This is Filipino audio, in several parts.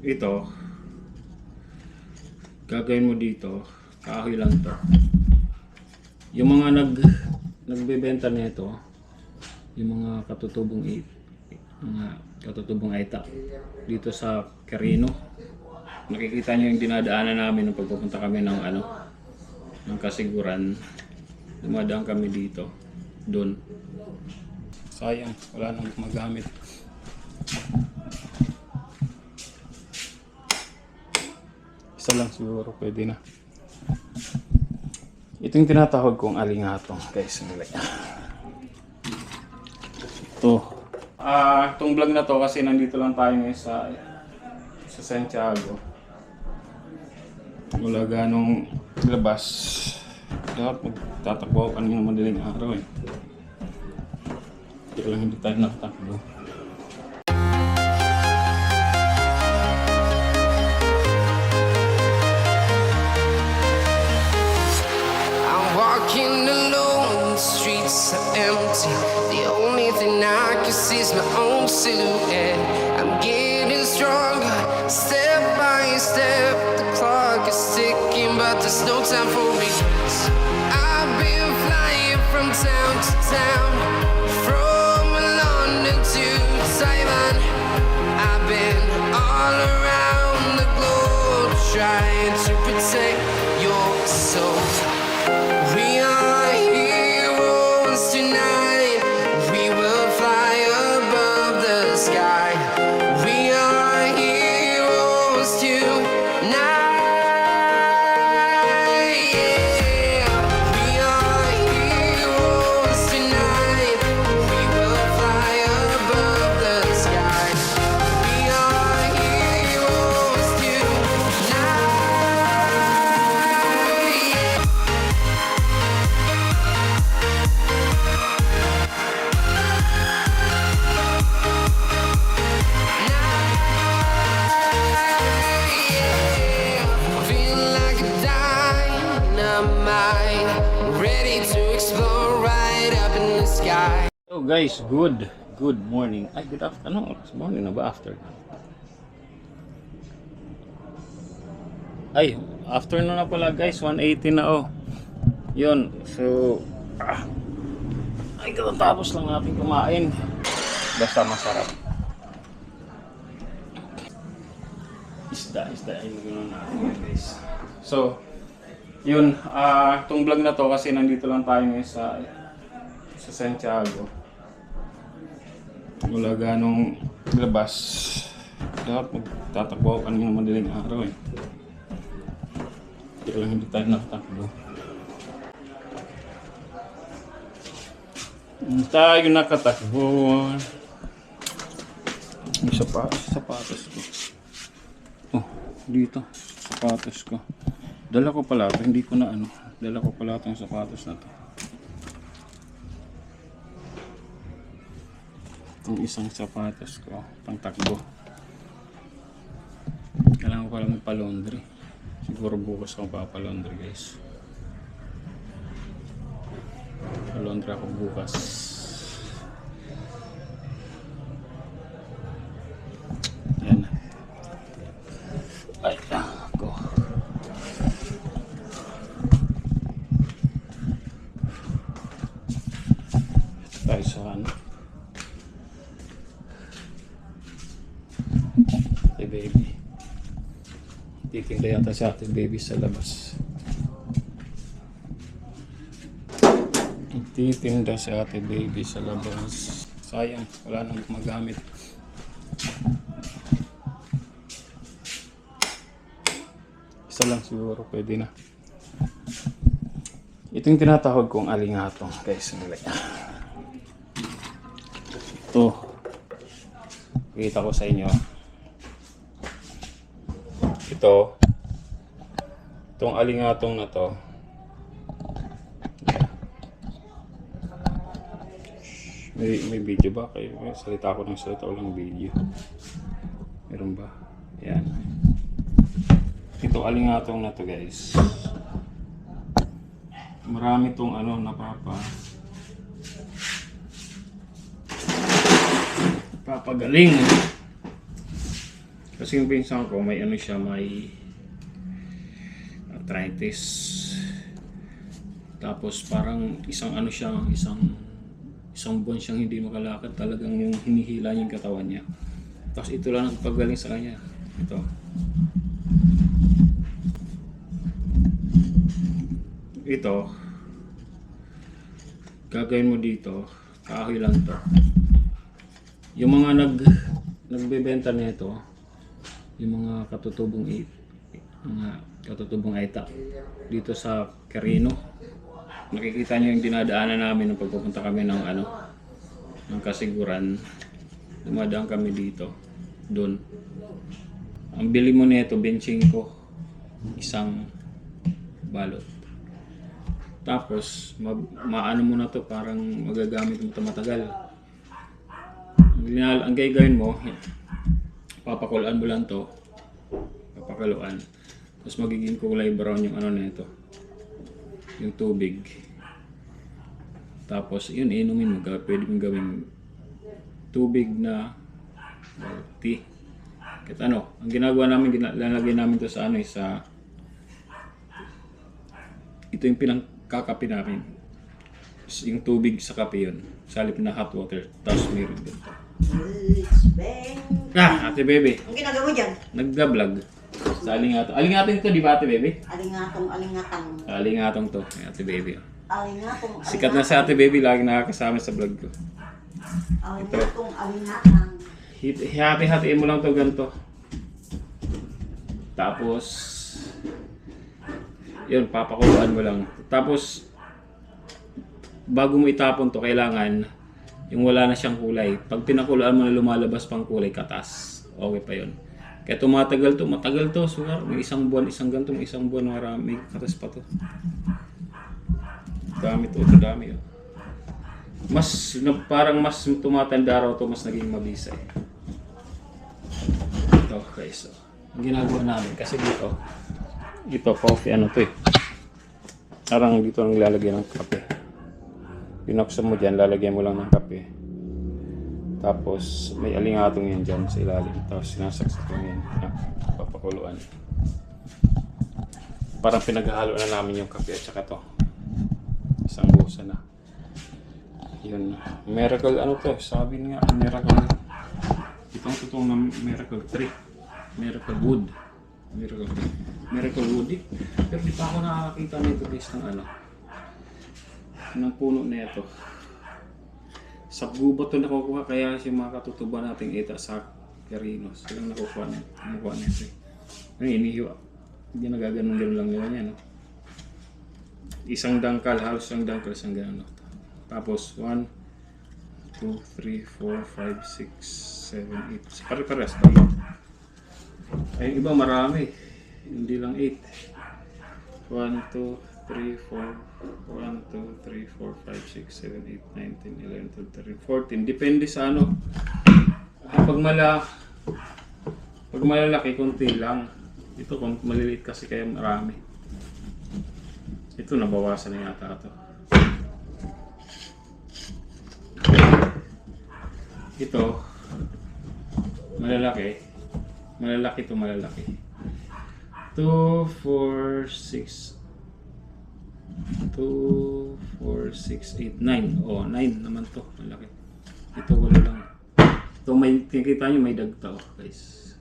ito, gagawin mo dito, kahoy lang to. Yung mga nagbebenta nito, yung mga katutubong aita dito sa Quirino. Nakikita nyo yung dinadaanan namin nung pagpupunta kami ng ng Kasiguran. Dumadaan kami dito, doon. Sayang, wala nang magamit. Isa lang siguro pwede na. Ito yung tinatawag kong alingatong, guys. Ito. Itong vlog na to kasi nandito lang tayo ngayon sa Santiago. Wala ganong labas. Dapat magtatakbo ako kanina madaling araw eh. Kaya lang hindi tayo nakatakbo. Walking alone, the streets are empty. The only thing I can see is my own silhouette. I'm getting stronger, step by step. The clock is ticking, but there's no time for me. I've been flying from town to town, from London to Taiwan. I've been all around the globe, trying to protect your soul. We are heroes tonight. We will fly above the sky. We are heroes tonight. Yeah. We are heroes tonight. We will fly above the sky. We are heroes tonight. Feel like a dynamite, ready to explode right up in the sky. So guys, good morning. Ay, good afternoon. Morning na ba? Afternoon. Ay, afternoon na pala guys. 1:80 na oh. Yun. So, ay, tapos lang natin kumain. Basta masarap. Isda. Ayun gano'n natin guys. So, yun. Itong vlog na to kasi nandito lang tayo ngayon sa Santiago. Wala ganong labas. Dapat magtatakbo ako kanina madaling araw eh. Kaya lang hindi tayo nakatakbo. Hindi tayo nakatakbo. May sapatos ko. Oh, dito. Sapatos ko. Dala ko pala ito. Hindi ko na dala ko pala itong sapatos na to. Itong isang sapatos ko. Pang takbo. Kailangan ko pala magpa-laundry. Siguro bukas ako papalaundry guys. Laundry ako bukas. Yan. Ay, ako. Tayo sa Ate Baby. Titinda yata si Ate Baby sa labas. Titinda si Ate Baby sa labas. Sayang, wala nang magamit. Isa lang siguro pwede na. Ito yung tinatawag kong alingatong, guys. Ito. Kita ko sa inyo. Itong alingatong na to. May video ba kayo? Salita ko ng salita, walang video. Meron ba? Yan. Ito alingatong na to guys. Marami tong papagaling. Kasi yung pinsan ko, may ano siya, may arthritis. Tapos parang isang ano siya, isang buwan siyang hindi makalakad. Talagang yung hinihila niya yung katawan niya. Tapos ito lang ang paggaling sa kanya. Ito. Ito. Gagawin mo dito. Kahoy lang to. Yung mga nagbebenta nito, yung mga katutubong aita dito sa Quirino. Nakikita niyo yung dinadaanan namin nung pagpupunta kami ng ng Kasiguran. Dumadaan kami dito, doon. Ang bili mo nito 25, isang balot. Tapos maano mo na to, parang magagamit mo ito matagal. Ang gagawin mo, papakulaan mo lang to, papakaluan. Tapos magiging kulay brown yung ano nito, yung tubig. Tapos yun, inumin mo. Pwede mong gawing tubig na tea. Kahit ano, ang ginagawa namin, lalagyan namin to sa ito yung pinangkakape namin. Yung tubig sa kape yun. Sa halip na hot water. Tapos meron dito. Ate Bebe. Ang ginagawa mo dyan? Nagga-vlog. Sa alingatong. Alingatong ito, di ba Ate Bebe? Alingatong. Alingatong to, Ate Bebe. Alingatong. Sikat na si Ate Bebe, lagi nakakasama sa vlog ko. Alingatong. Hati-hatiin mo lang to ganito. Tapos, yun, papakuluan mo lang. Tapos, bago mo itapon to, kailangan yung wala na siyang kulay. Pag pinakuluan mo na lumalabas pang kulay, katas. Okay pa yun. Kaya tumatagal to, matagal to. Suwar, may isang buwan, isang ganito, may isang buwan, marami. Katas pa to. Dami to, ito dami. Oh. Parang mas tumatanda raw to, mas naging mabisa eh. Ito guys, so, ang ginagawa namin, kasi dito coffee, ano to eh. Parang dito nang lalagyan ng kape. Pinaksan mo dyan, lalagyan mo lang ng kape. Tapos may alingatong yan dyan sa ilalim. Tapos sinasaksak lang yan. Papakuluan. Parang pinaghalo na namin yung kape at saka to. Isang busa na. Yun. Miracle ano to? Sabi nga, miracle. Itong totoong na miracle tree. Miracle wood. Miracle wood eh. Pero di pa ako nakakita nito guys ng puno na ito. Sa gubat to nakukuha, kaya si mga katutuban nating ita sa Quirino. Silang nakukuha nito. Ano inihiwa. Hindi nagaganon lang nila yan. No? Isang dangkal, halos isang dangkal, isang gano'n. No? Tapos 1, 2, 3, 4, 5, 6, 7, 8. Pare-pares. Ay, iba marami. Hindi lang 8. 1, 2, 3, 4, 1, 2, 3, 4, 5, 6, 7, 8, 9, 10, 11, 12, 13, 14. Depende sa ano. Pag malalaki, konti lang. Ito kung maliliit kasi kaya marami. Ito nabawasan na yata ito. Ito malalaki. Malalaki to malalaki. 2, 4, 6 2, 4, 6, 8, 9. Oh, 9 naman to. Malaki. Ito wala lang. Ito may, nakikita nyo may dagta oh, guys.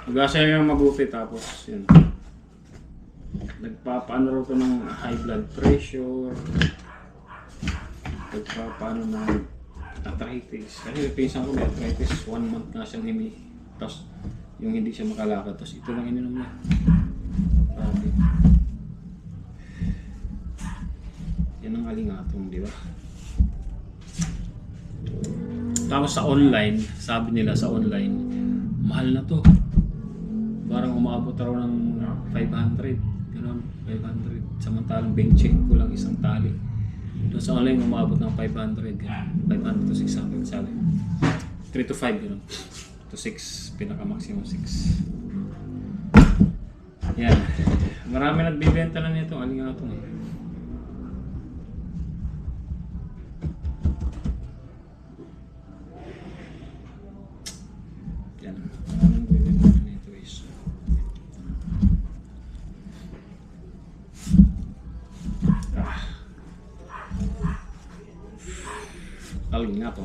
Mag-asya nyo mabuti tapos yun. Nagpapaano raw to ng high blood pressure. Nagpapaano ng arthritis. Kasi pinsan ko may arthritis. 1 month na siyang tapos yung hindi siya makalakad. Tapos ito lang ininom niya. Grabe. Yan ang alingatong, di ba? Tapos sa online, sabi nila sa online, mahal na to. Parang umabot raw ng 500. Ganun, 500. Samantalang benching ko lang isang tali. Doon sa online, umabot ng 500. Ganun. 500 to 600 sabi. 3 to 5, ganun. To 6, pinaka-maximum 6. Yan. Marami nagbibenta na nito, alingatong eh. Yan. Anong bibigyan nito is aling nga to.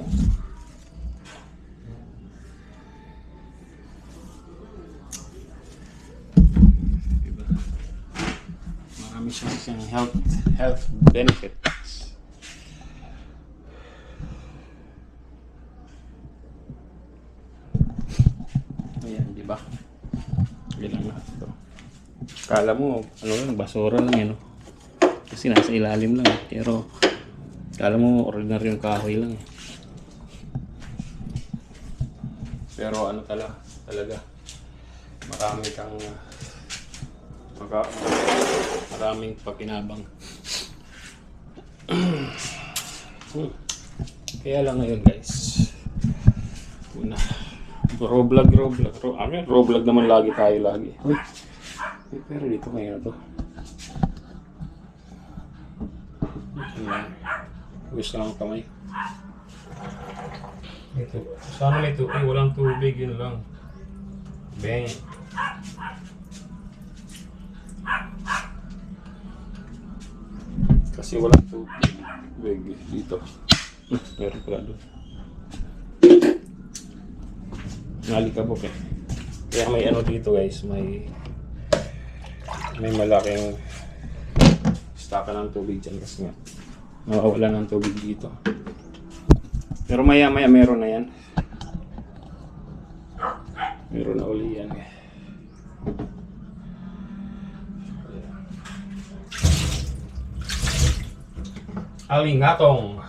Diba? Marami siyang health benefits. Ayan, di ba? Ilang lahat ito. Kala mo, ano lang, basura lang yan. No? Kasi nasa ilalim lang. Pero, kala mo, ordinary yung kahoy lang. Pero ano talaga, marami kang, maraming pakinabang. Kaya lang ngayon guys, una, Roblog naman lagi tayo lagi. Uy, pero dito kaya to. Gusto lang ang kamay. Ito. Sana ito. Ay, walang tubig. Yun lang. Bang. Kasi walang tubig dito. Meron pala doon. Nalikabok eh. Kaya may ano dito guys. May malaking staka ng tubig dyan kasi nga mawawala ng tubig dito. Pero maya meron na yan. Meron na uli yan. Alingatong.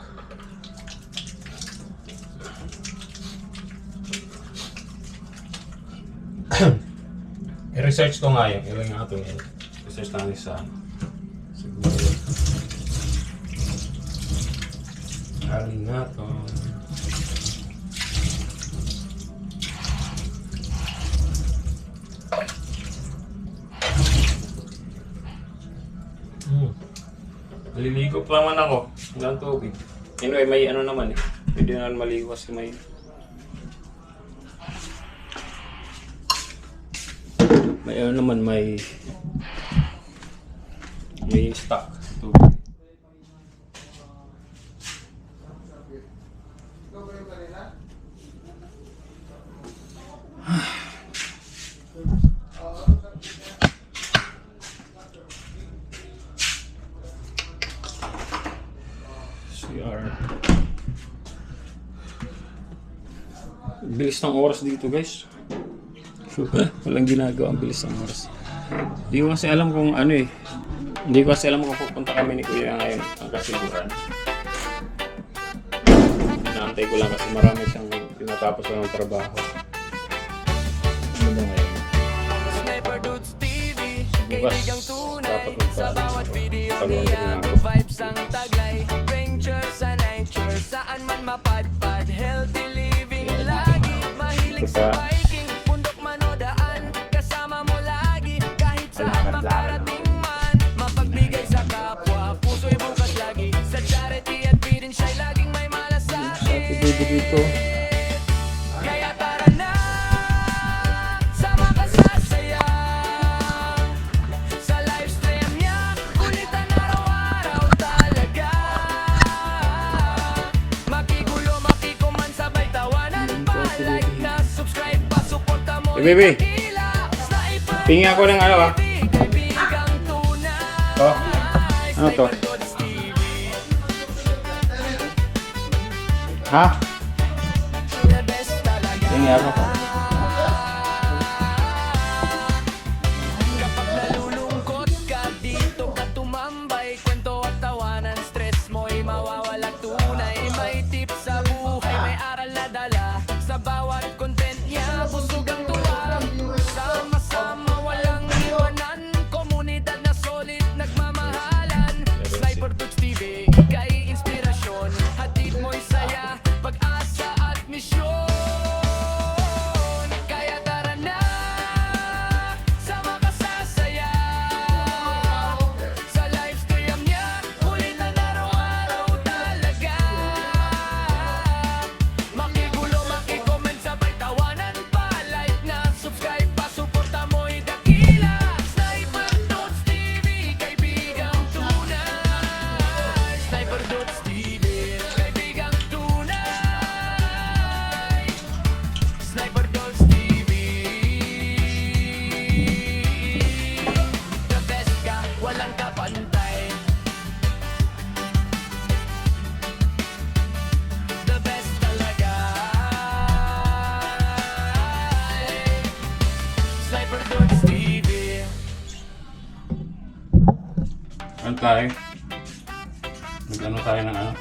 I-research ko nga yung alingatong yan. Research natin sa ano. Siguro. Alingatong. Maliligo pa naman ako. Walang tubig. Anyway, may ano naman eh. Pwede naman maligo kasi may ano naman, may stock tubig. CR. Bilis ng oras dito guys. Walang ginagawa, ang bilis ng oras. Hindi ko kasi alam kung ano eh. Hindi ko kasi alam kung pupunta kami ni Kuya ngayon ang kasiguran. Naantay ko lang kasi marami siyang tinatapos lang ng trabaho. Ano ba ngayon? Bukas dapat saan man mapadpad, healthy living lagi, mahilig sa biking, bundok manodaan, kasama mo lagi, kahit saan makarating man, mapagbigay sa kapwa, puso'y bukas lagi, sa charity at feeding siya'y laging may malasakit. Kaya tara na, sama ka sa saya, sa livestream niya, kulitan araw-araw talaga. Makigulo, makikuman, sabay tawanan pa, like na, subscribe pa, suporta mo. Hey, baby. Pingi ako ng ano ah. Kaibigang tunay. To. Ano to? Ha? The best talaga. Pingi ako to. Kapag nalulungkot ka, dito ka tumambay, kwento at tawanan, stress mo'y mawawala tunay. May tips sa buhay, may aral na dala, sa bawat content niya, busog ang tuwa. Sama-sama, walang iwanan, komunidad na solid, nagmamahalan. Sniper Toots TV, ika'y inspirasyon, hatid mo'y saya, pag-asa at misyon. Kaya tara na, sama ka sa saya, sa livestream niya, kulitan araw-araw talaga. Makigulo, makikoment, sabay tawanan pa, tayo. Nag-ano tayo ng ano.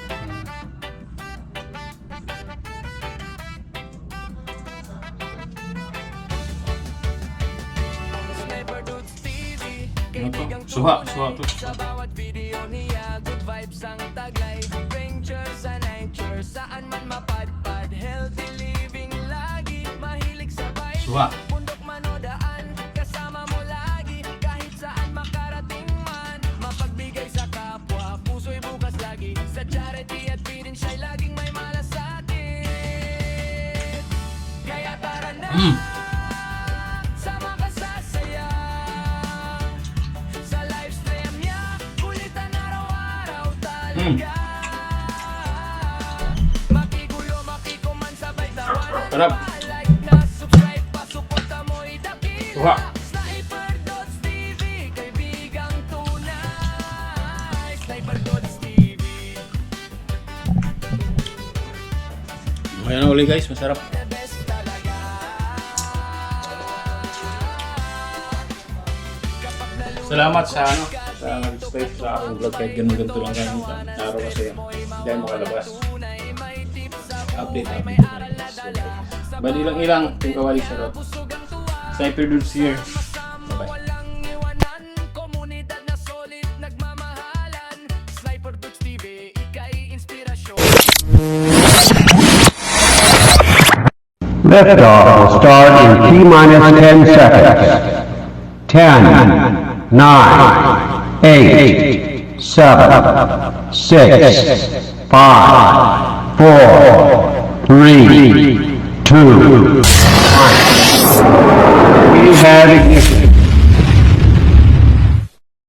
Sniper Dudes TV, Ano to? Suha to. sa bawat video niya, good vibes ang taglay. Venture sa nature, saan man mapadpad. Healthy living lagi, mahilig sa bike. Suha. Bundok man o daan, kasama mo lagi. Kahit saan makarating man, mapagbigay sa kapwa. Puso'y bukas lagi, sa charity at feeding siya'y laging may malasakit. Kaya tara na, sama ka sa saya. Sa live stream niya, kulitan araw-araw talaga. Makigulo, makikuman, sabay tawanan. Sarap. Like na, subscribe pa, suporta mo'y dakila. Suha. Sniper Dudes TV, kaibigang tunay. Sniper Dudes TV, Ayan na uli guys, masarap. the best talaga. Salamat sa ano, sa nag-stay sa aking vlog kahit ganun-ganito lang ganun araw kasi hindi tayo makalabas. Update. Bali lang ilang kung kawali siya ro. Sniper Dudes here. Bye-bye. Walang iwanan, komunidad na solid, nagmamahalan. Sniper Dudes TV, ika'y inspirasyon. Liftoff will start in T-minus 10 seconds. 10, 9, 8, 7, 6, 5, 4, 3, 2, 1. We have ignition.